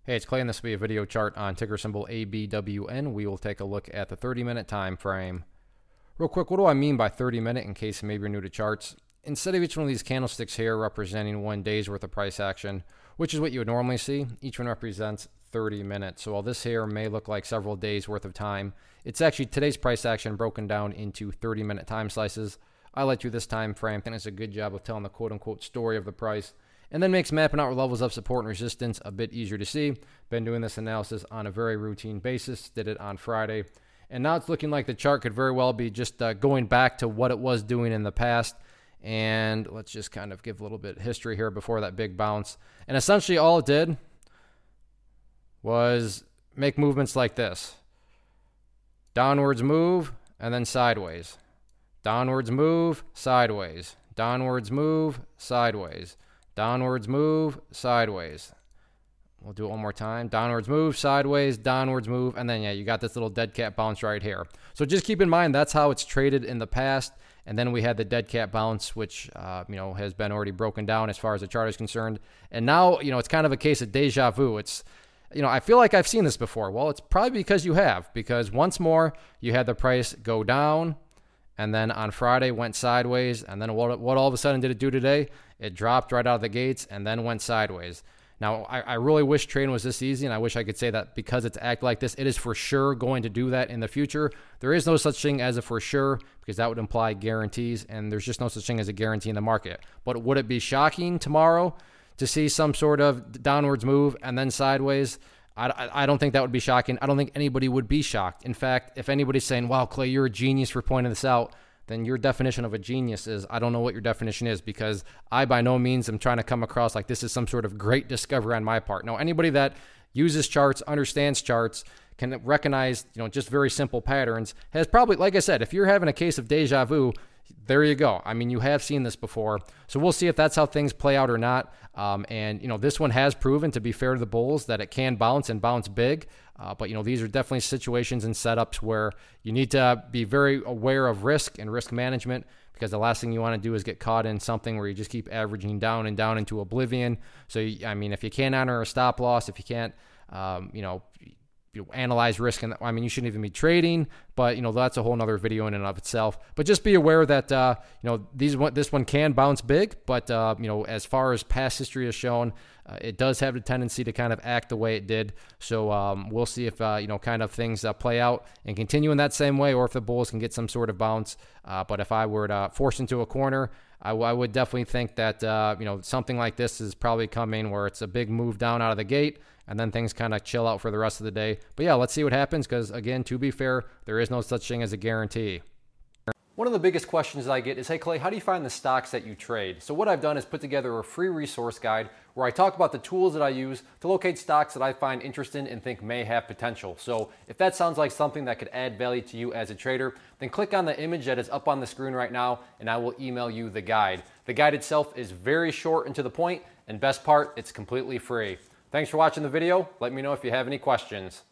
Hey, it's Clay, and this will be a video chart on ticker symbol ABWN. We will take a look at the 30-minute time frame. Real quick, what do I mean by 30-minute in case maybe you're new to charts? Instead of each one of these candlesticks here representing 1 day's worth of price action, which is what you would normally see, each one represents 30 minutes. So while this here may look like several days worth of time, it's actually today's price action broken down into 30-minute time slices. I like to this time frame. I think it's a good job of telling the quote-unquote story of the price, and then makes mapping out levels of support and resistance a bit easier to see. Been doing this analysis on a very routine basis. Did it on Friday. And now it's looking like the chart could very well be just going back to what it was doing in the past. And let's just kind of give a little bit of history here before that big bounce. And essentially all it did was make movements like this. Downwards move, and then sideways. Downwards move, sideways. Downwards move, sideways. Downwards move, sideways. We'll do it one more time. Downwards move, sideways, downwards move, and then, yeah, you got this little dead cat bounce right here. So just keep in mind that's how it's traded in the past. And then we had the dead cat bounce, which, has been already broken down as far as the chart is concerned. And now, it's kind of a case of deja vu. It's, I feel like I've seen this before. Well, it's probably because you have, because once more, you had the price go down, and then on Friday went sideways, and then what all of a sudden did it do today? It dropped right out of the gates and then went sideways. Now, I really wish trading was this easy, and I wish I could say that because it's acted like this, it is for sure going to do that in the future. There is no such thing as a for sure, because that would imply guarantees, and there's just no such thing as a guarantee in the market. But would it be shocking tomorrow to see some sort of downwards move and then sideways? I don't think that would be shocking. I don't think anybody would be shocked. In fact, if anybody's saying, wow, Clay, you're a genius for pointing this out, then your definition of a genius is, I don't know what your definition is, because I by no means am trying to come across like this is some sort of great discovery on my part. No, anybody that uses charts, understands charts, can recognize, just very simple patterns, has probably, like I said, if you're having a case of deja vu, there you go. I mean, you have seen this before. So we'll see if that's how things play out or not. This one has proven, to be fair to the bulls, that it can bounce and bounce big. But these are definitely situations and setups where you need to be very aware of risk and risk management, because the last thing you want to do is get caught in something where you just keep averaging down and down into oblivion. So, if you can't honor a stop loss, if you can't, analyze risk, and you shouldn't even be trading, but that's a whole nother video in and of itself. But just be aware that this one can bounce big, but as far as past history has shown, it does have a tendency to kind of act the way it did. So we'll see if kind of things play out and continue in that same way, or if the bulls can get some sort of bounce. But if I were to force into a corner, I would definitely think that something like this is probably coming, where it's a big move down out of the gate, and then things kind of chill out for the rest of the day. But yeah, let's see what happens, because again, to be fair, there is no such thing as a guarantee. One of the biggest questions I get is, hey Clay, how do you find the stocks that you trade? So what I've done is put together a free resource guide where I talk about the tools that I use to locate stocks that I find interesting and think may have potential. So if that sounds like something that could add value to you as a trader, then click on the image that is up on the screen right now, and I will email you the guide. The guide itself is very short and to the point, and best part, it's completely free. Thanks for watching the video. Let me know if you have any questions.